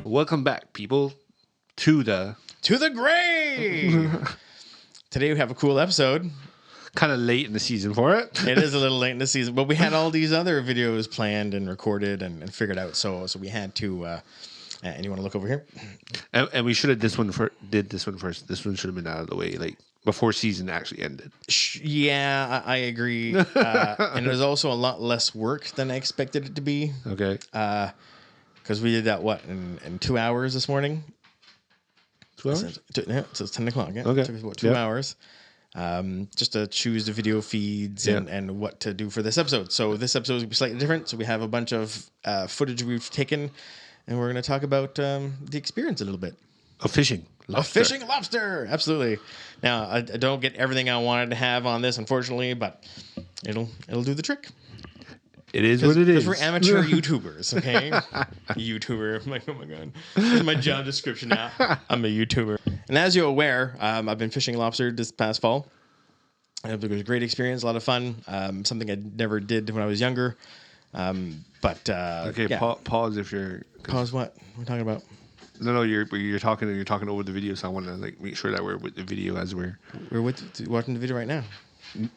Welcome back, people, to the grave. Today we have a cool episode. kind of late in the season for it. It is a little late in the season, but we had all these other videos planned and recorded and figured out. So we had to. And you want to look over here? And we should have did this one first. This one should have been out of the way, like before season actually ended. Yeah, I agree. And it was also a lot less work than I expected it to be. Okay. Because we did that, in 2 hours this morning? 2 hours? Yeah, so it's 10 o'clock. Yeah. Okay. It took us, 2 hours? Just to choose the video feeds and what to do for this episode. So this episode is going to be slightly different. So we have a bunch of footage we've taken, and we're going to talk about the experience a little bit. Of fishing. Lobster. Of fishing lobster. Absolutely. Now, I don't get everything I wanted to have on this, unfortunately, but it'll do the trick. It is what it is. Because we're amateur YouTubers, okay? YouTuber. I'm like, oh my God. This is my job description now. I'm a YouTuber. And as you're aware, I've been fishing lobster this past fall. It was a great experience, a lot of fun. Something I never did when I was younger. Okay, yeah. pause if you're... Pause what? What are we talking about? No, you're talking over the video, so I want to make sure that we're with the video as we're watching the video right now.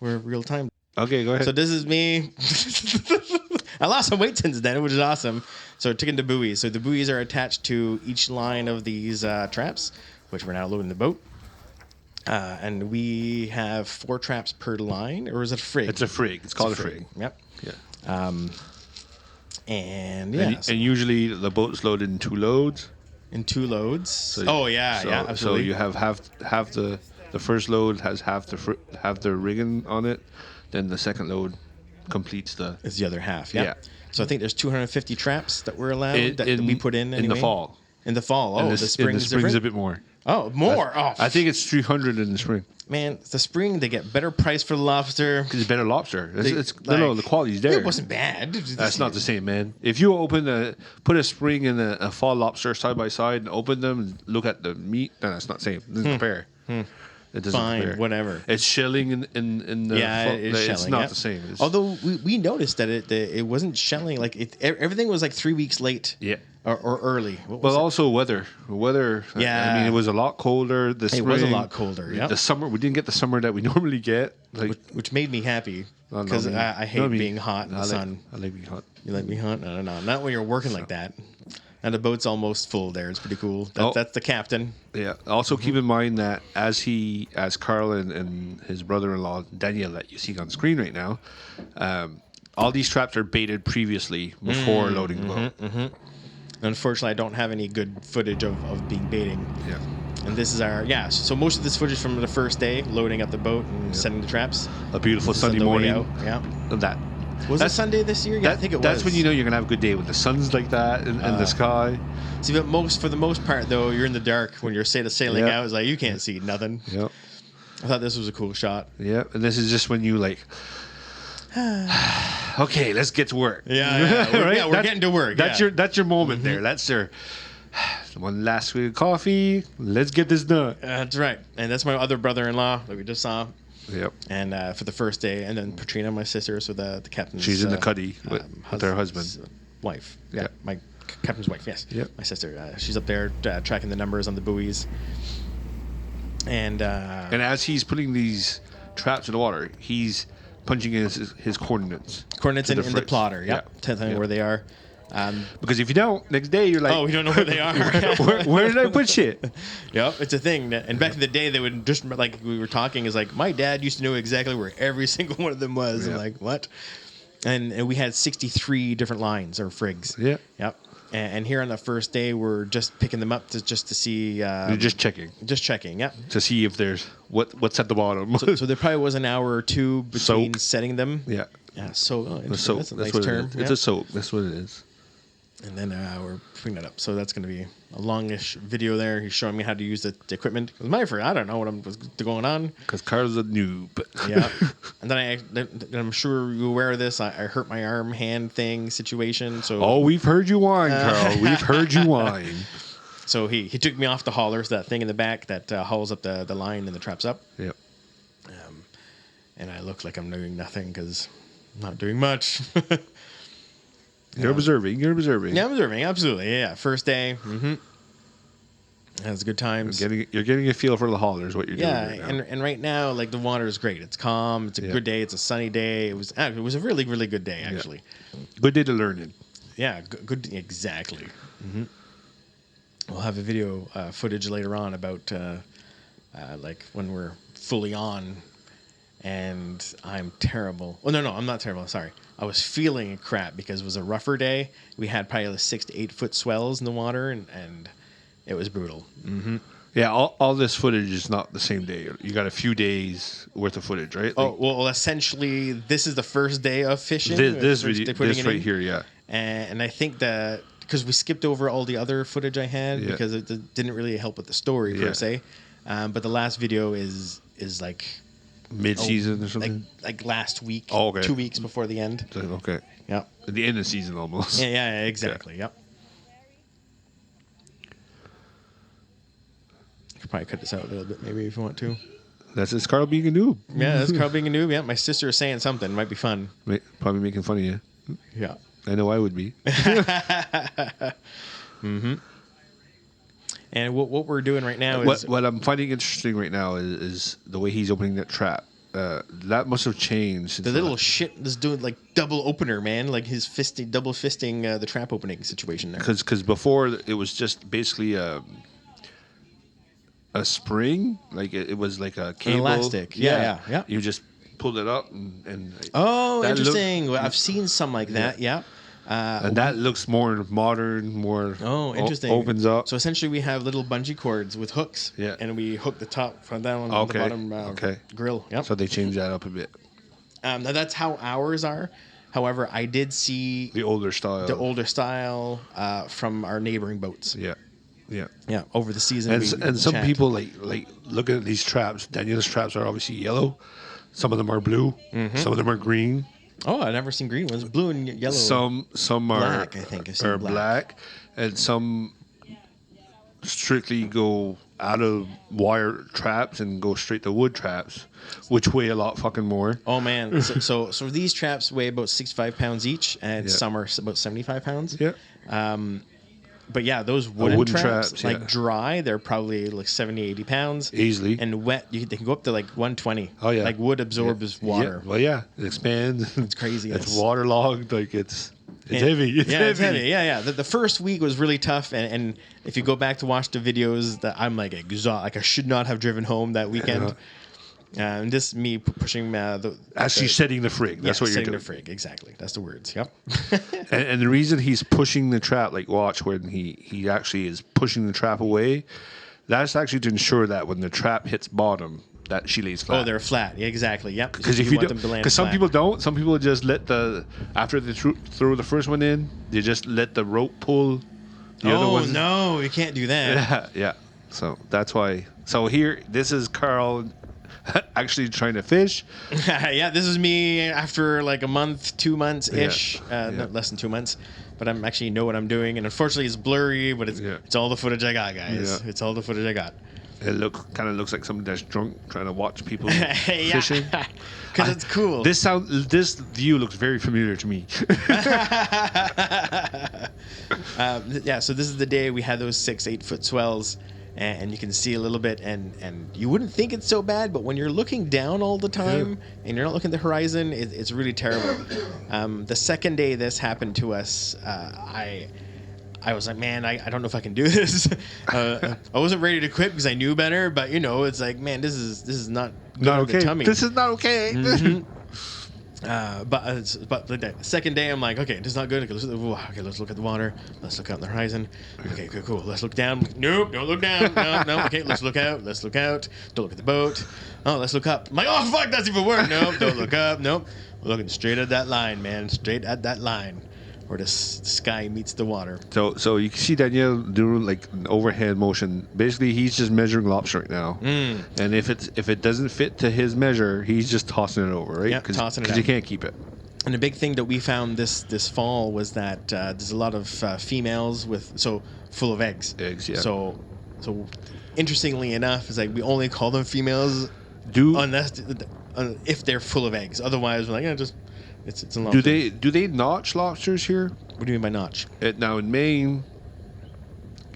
We're real time. Okay, go ahead. So this is me. I lost some weight since then, which is awesome. So taking the buoys. So the buoys are attached to each line of these traps, which we're now loading the boat. And we have 4 traps per line, or is it a frig? It's a frig. It's called a frig. Yep. Yeah. And yeah. And usually the boat's loaded in 2 loads. In 2 loads. So, yeah, absolutely. So you have half the first load has half the rigging on it. Then the second load completes It's the other half, yeah. So I think there's 250 traps that we're allowed that we put in anyway. In the fall. In the fall. Oh, the spring's a bit more. Oh, more. I think it's 300 in the spring. Man, the spring, they get better price for the lobster. Because it's better lobster. The quality's there. It wasn't bad. That's not the same, man. If you put a spring and a fall lobster side by side and open them and look at the meat, then that's not the same. It doesn't compare. It doesn't compare. Whatever. It's shelling in the... it's shelling. It's not the same. Although we noticed that it wasn't shelling. Like everything was like 3 weeks late. Yeah. Or early. Well, also weather. Yeah. I mean, it was a lot colder. It was a lot colder. Yeah. The summer, we didn't get the summer that we normally get. Which made me happy because I hate being hot in the sun. I like being hot. You like being hot? No. Not when you're working like that. And the boat's almost full there. It's pretty cool. That's the captain. Yeah. Also, keep in mind that as Carl and his brother-in-law, Daniel, that you see on screen right now, all these traps are baited previously before loading the boat. Mm-hmm. Unfortunately, I don't have any good footage of being baiting. Yeah. And this is so most of this footage from the first day, loading up the boat and setting the traps. A beautiful Sunday morning. Yeah. Was it Sunday this year? Yeah, I think it was. That's when you know you're going to have a good day when the sun's like that in the sky. See, but for the most part, though, you're in the dark when you're sailing out. It's like you can't see nothing. Yep. I thought this was a cool shot. Yeah, and this is just when you okay, let's get to work. Yeah, right? We're getting to work. That's your moment there. That's your one last sweet of coffee. Let's get this done. That's right. And that's my other brother-in-law that we just saw. Yep. And for the first day, and then Patrina, my sister, so the captain's... She's in the cuddy with her husband. Wife. Yeah, my captain's wife, yes. Yep. My sister. She's up there tracking the numbers on the buoys. And as he's putting these traps in the water, he's punching in his coordinates. Coordinates in the plotter, telling where they are. Because if you don't, next day you're like, oh, we don't know where they are. where did I put shit? Yep, it's a thing. And back in the day, they would just, like we were talking, is like, my dad used to know exactly where every single one of them was. Yeah. I'm like, what? And we had 63 different lines or frigs. Yeah. Yep. And here on the first day, we're just picking them up just to see. You're just checking. Just checking, yeah. To see if there's what's at the bottom. So there probably was an hour or two between setting them. Yeah. Yeah. So that's a nice term. It's a soak. That's what it is. And then we're putting that up. So that's going to be a longish video there. He's showing me how to use the equipment. It was my first. I don't know what was going on. Because Carl's a noob. Yeah. And then I'm sure you're aware of this. I hurt my arm, hand thing situation. So we've heard you whine, Carl. We've heard you whine. So he took me off the hauler, so that thing in the back that hauls up the line and the traps up. Yep. And I look like I'm doing nothing because I'm not doing much. You're observing. You're observing. Yeah, I'm observing. Absolutely. Yeah. First day. Mm-hmm. Has good times. You're getting a feel for the haulers, what you're doing right now. and right now, like the water is great. It's calm. It's a good day. It's a sunny day. It was a really, really good day, actually. Good day to learn in. Yeah, good. Exactly. Mm-hmm. We'll have a video footage later on about like when we're fully on, and I'm terrible. Well, no, I'm not terrible. Sorry, I was feeling crap because it was a rougher day. We had probably like 6 to 8 foot swells in the water, and it was brutal. Mm-hmm. Yeah, all this footage is not the same day. You got a few days worth of footage, right? Oh, well, essentially, this is the first day of fishing. This right here, yeah. And I think that because we skipped over all the other footage I had because it didn't really help with the story per se. But the last video is like mid-season or something? Like last week. Oh, okay. 2 weeks before the end. Okay. Yep. At the end of the season almost. Yeah, exactly. Yep. Could probably cut this out a little bit, maybe, if you want to. That's just Carl being a noob. Yeah, that's Carl being a noob. Yeah, my sister is saying something. Might be fun. Probably making fun of you. Yeah. I know I would be. Mm-hmm. And what we're doing right now is... What I'm finding interesting right now is the way he's opening that trap. That must have changed. The little shit is doing like double opener, man. Like his double fisting the trap opening situation there. Because before it was just basically a spring, like it was like a cable, an elastic. Yeah. You just pulled it up and oh, interesting. I've seen some like that. Yeah. And that looks more modern, more interesting. Opens up. So essentially, we have little bungee cords with hooks. Yeah. And we hook the top from down on the bottom grill. Yep. So they changed that up a bit. Now that's how ours are. However, I did see the older style from our neighboring boats. Yeah, over the season. And some people like looking at these traps. Daniel's traps are obviously yellow. Some of them are blue. Mm-hmm. Some of them are green. Oh, I've never seen green ones. Blue and yellow. Some black, I think, are black, and some strictly go out of wire traps and go straight to wood traps, which weigh a lot fucking more. Oh man! so these traps weigh about 65 pounds each, and some are about 75 pounds. Yeah. But yeah, those wooden traps like dry, they're probably like 70, 80 pounds. Easily. And wet, they can go up to like 120. Oh, yeah. Like wood absorbs water. Yeah. Well, yeah. It expands. It's crazy. It's waterlogged. Like it's heavy. It's heavy. Yeah. The first week was really tough. And if you go back to watch the videos, that I'm like exhausted. Like I should not have driven home that weekend. And this me pushing setting the frig. That's what you're doing. Setting the frig, exactly. That's the words. Yep. and the reason he's pushing the trap, like watch when he actually is pushing the trap away, that's actually to ensure that when the trap hits bottom, that she lays flat. Oh, they're flat. Yeah, exactly. Yep. Because if you don't, because some people don't. Some people just let after they throw the first one in, they just let the rope pull. The other ones. No, you can't do that. Yeah. So that's why. So here, this is Carl. Actually trying to fish. Yeah, this is me after like a month, 2 months ish, not less than 2 months. But I'm actually know what I'm doing, and unfortunately it's blurry. But it's all the footage I got, guys. Yeah. It's all the footage I got. It looks like somebody that's drunk trying to watch people fishing. Because it's cool. This view looks very familiar to me. So this is the day we had those 6-8 foot swells. And you can see a little bit, and you wouldn't think it's so bad, but when you're looking down all the time and you're not looking at the horizon, it's really terrible. The second day this happened to us, I was like, man, I don't know if I can do this. I wasn't ready to quit because I knew better, but it's like, man, this is not okay. The tummy. This is not okay. Mm-hmm. But the second day, I'm like, okay, this is not good. Let's look at the water. Let's look out on the horizon. Okay, cool. Let's look down. Nope, don't look down. No. Okay, let's look out. Don't look at the boat. Oh, let's look up. I'm like, oh fuck, that's even worse. Nope, don't look up. Nope, we're looking straight at that line, man. Straight at that line where the sky meets the water. So you can see Daniel doing like an overhead motion. Basically, he's just measuring lobster right now. And if it doesn't fit to his measure, he's just tossing it over, right? Yeah, tossing it. Because you can't keep it. And the big thing that we found this fall was that there's a lot of females full of eggs. Eggs, yeah. So interestingly enough, it's like we only call them females unless if they're full of eggs. Otherwise, we're like, just it's a lobster. Do they notch lobsters here? What do you mean by notch? Now in Maine,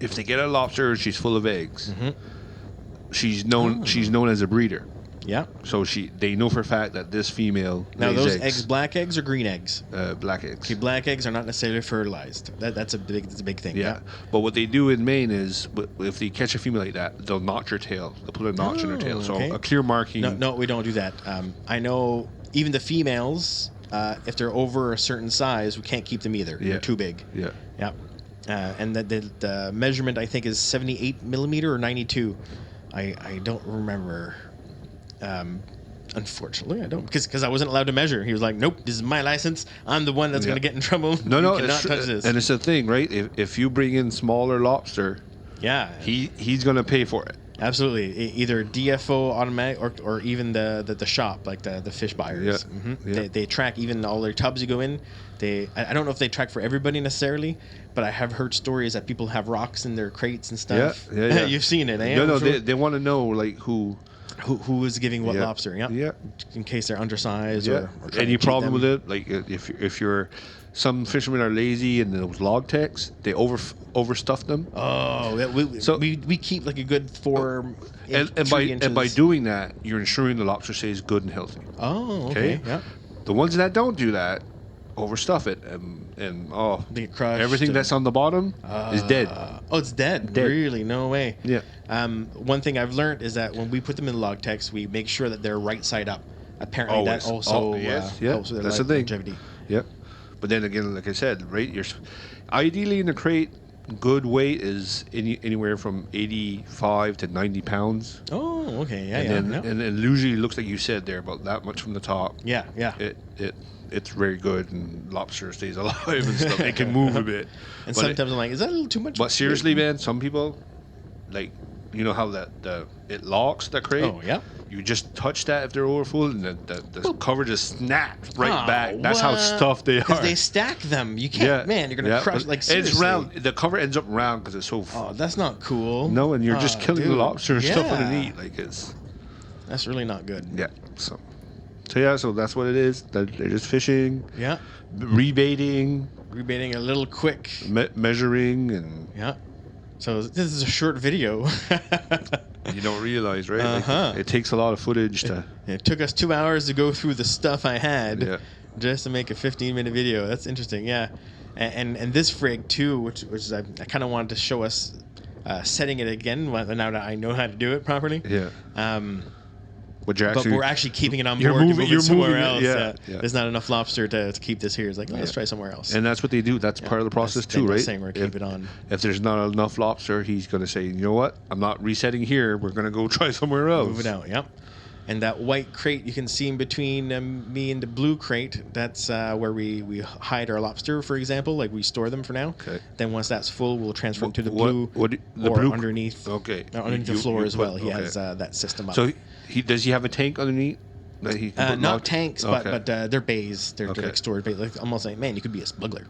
if they get a lobster, she's full of eggs. She's known as a breeder. Yeah. So they know for a fact that this female now lays those eggs, black eggs or green eggs? Black eggs. Okay, black eggs are not necessarily fertilized. That's a big thing. Yeah. But what they do in Maine is, if they catch a female like that, they'll notch her tail. They'll put a notch in her tail, so a clear marking. No, we don't do that. I know even the females, if they're over a certain size, we can't keep them either. Yeah. They're too big. Yeah. Yeah. And the measurement I think is 78 millimeter or 92. I don't remember. Unfortunately, I don't because I wasn't allowed to measure. He was like, "Nope, this is my license. I'm the one that's going to get in trouble. No, you cannot touch this." And it's the thing, right? If you bring in smaller lobster, he's going to pay for it. Absolutely, either DFO automatic or even the shop, like the fish buyers. Yeah. They track even all their tubs you go in. I don't know if they track for everybody necessarily, but I have heard stories that people have rocks in their crates and stuff. Yeah. You've seen it, eh? No, they want to know like who is giving what lobster. Yeah. In case they're undersized or any problem with it? Like if you're some fishermen are lazy and those log techs, they overstuff them. Oh, we keep like a good 4 and by doing that, you're ensuring the lobster stays good and healthy. Oh, okay. Yeah. The ones that don't do that overstuff it and they get crushed. Everything that's on the bottom is dead. Oh, it's dead. Really? No way. Yeah. One thing I've learned is that when we put them in the log techs, we make sure that they're right side up. Apparently, Always. that also yes. helps with their that's the thing. longevity. Yeah. But then again, like I said, right? You're ideally in a crate. Good weight is anywhere from 85 to 90 pounds. Oh, okay. Yeah, and then usually looks like you said there about that much from the top. Yeah. It's very good, and lobster stays alive and stuff. It can move a bit. And sometimes I'm like, is that a little too much? But seriously, man, some people, like, you know how it locks the crate? Oh, yeah. You just touch that if they're overfull, and the cover just snaps right back. That's how stuffed they are. Because they stack them. You can't, man, you're going to crush, like, seriously. It's round. The cover ends up round because it's so full. Oh, that's not cool. No, and you're just killing the lobster and stuff underneath. Like, that's really not good. Yeah, so that's what it is. They're just fishing. Yeah. Rebaiting a little quick. Measuring and. Yeah. So this is a short video. You don't realize, right? Like, it takes a lot of footage to. It took us 2 hours to go through the stuff I had just to make a 15-minute video. That's interesting, yeah. And this frig too, which is I kind of wanted to show us setting it again now that I know how to do it properly. Yeah. But we're actually keeping it on board to move it somewhere else. Yeah. There's not enough lobster to keep this here. It's like, let's try somewhere else. And that's what they do. That's part of the process too, right? Saying we're keep it on. If there's not enough lobster, he's going to say, you know what? I'm not resetting here. We're going to go try somewhere else. Move it out, yep. And that white crate you can see in between me and the blue crate, that's where we hide our lobster, for example. Like we store them for now. Okay. Then once that's full, we'll transfer them to the blue underneath. Okay. Underneath the floor as well. He has that system up. So does he have a tank underneath? That he can not tanks, but they're bays. They're like storage bays. Like almost like, man, you could be a smuggler.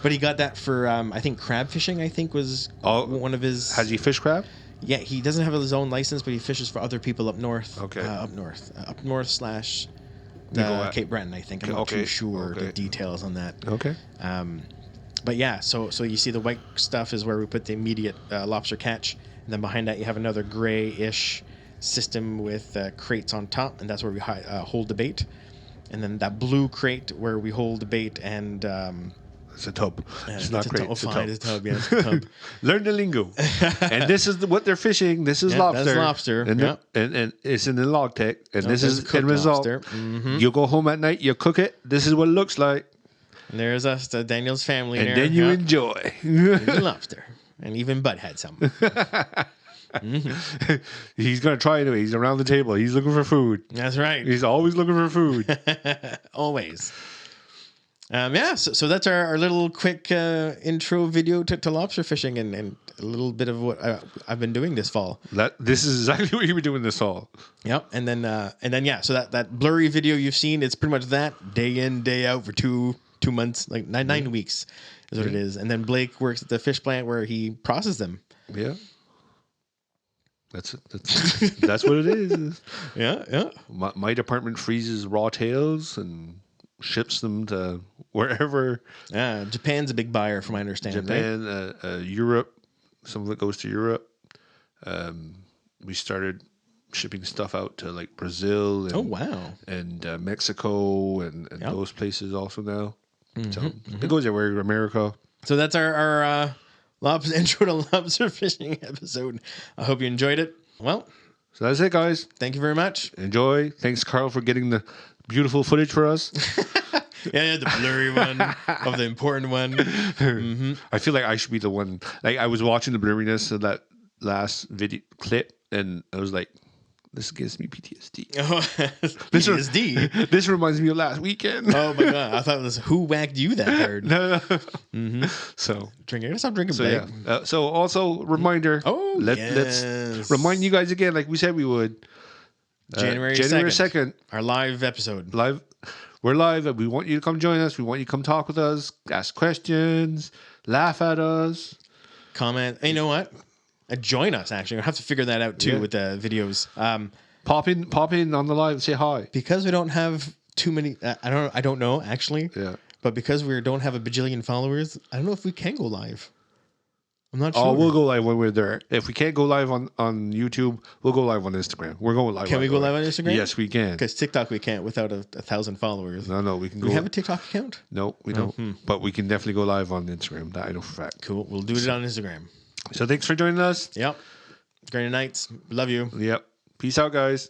But he got that for I think crab fishing. I think was one of his. Has he fished crab? Yeah, he doesn't have his own license, but he fishes for other people up north. Okay. Up north / Cape Breton, I think. I'm not too sure the details on that. Okay. But yeah, so you see the white stuff is where we put the immediate lobster catch, and then behind that you have another grayish system with crates on top, and that's where we hold the bait. And then that blue crate where we hold the bait and. It's a tub. It's not great. It's a tub. Yeah, it's a tub. Learn the lingo. And this is what they're fishing. This is lobster. That's lobster. And it's in the log tech. And this is the end result. Mm-hmm. You go home at night, you cook it. This is what it looks like. And there's us, Daniel's family. And then you enjoy. Lobster. And even Bud had some. Mm-hmm. He's going to try anyway. He's around the table. He's looking for food. That's right. He's always looking for food. Always. Yeah, so that's our little quick intro video to lobster fishing and a little bit of what I've been doing this fall. This is exactly what you were doing this fall. Yep, and then yeah, so that blurry video you've seen, it's pretty much that day in day out for 2 months, like nine weeks is what it is. And then Blake works at the fish plant where he processes them. Yeah. That's what it is. Yeah. My department freezes raw tails and ships them to wherever. Japan's a big buyer, from my understanding. Japan, right? Europe. Some of it goes to Europe. We started shipping stuff out to like Brazil. And, oh wow! And Mexico and Yep. those places also now. So it goes everywhere. America. So that's our lobster intro to lobster fishing episode. I hope you enjoyed it. Well, So that's it, guys. thank you very much. Enjoy. Thanks, Carl, for getting the beautiful footage for us. Yeah, the blurry one of the important one. I feel like I should be the one. Like I was watching the blurriness of that last video clip, and I was like, "This gives me PTSD." Oh, This PTSD. This reminds me of last weekend. Oh my god! I thought it was who whacked you that hard. No. So Drinking. Stop drinking. so babe. yeah. So also reminder. Oh, let's yes. remind you guys again, like we said we would. January 2nd, our live episode. live. We're live, and we want you to come join us. We want you to come talk with us, ask questions, laugh at us. Comment. Hey, you know what? Join us. Actually, we'll have to figure that out too Yeah. with the videos. Pop in on the live and say hi. Because we don't have too many. I don't know actually. Yeah. But because we don't have a bajillion followers, I don't know if we can go live. I'm not sure. Oh, we'll go live when we're there. If we can't go live on YouTube, we'll go live on Instagram. We're going live. Can we go live on Instagram? Yes, we can. Because TikTok we can't without 1,000 followers. No, we can Do go. we have a TikTok account? No, we don't. But we can definitely go live on Instagram. That I know for a fact. Cool. We'll do it on Instagram. So thanks for joining us. Yep. Great nights. Love you. Yep. Peace out, guys.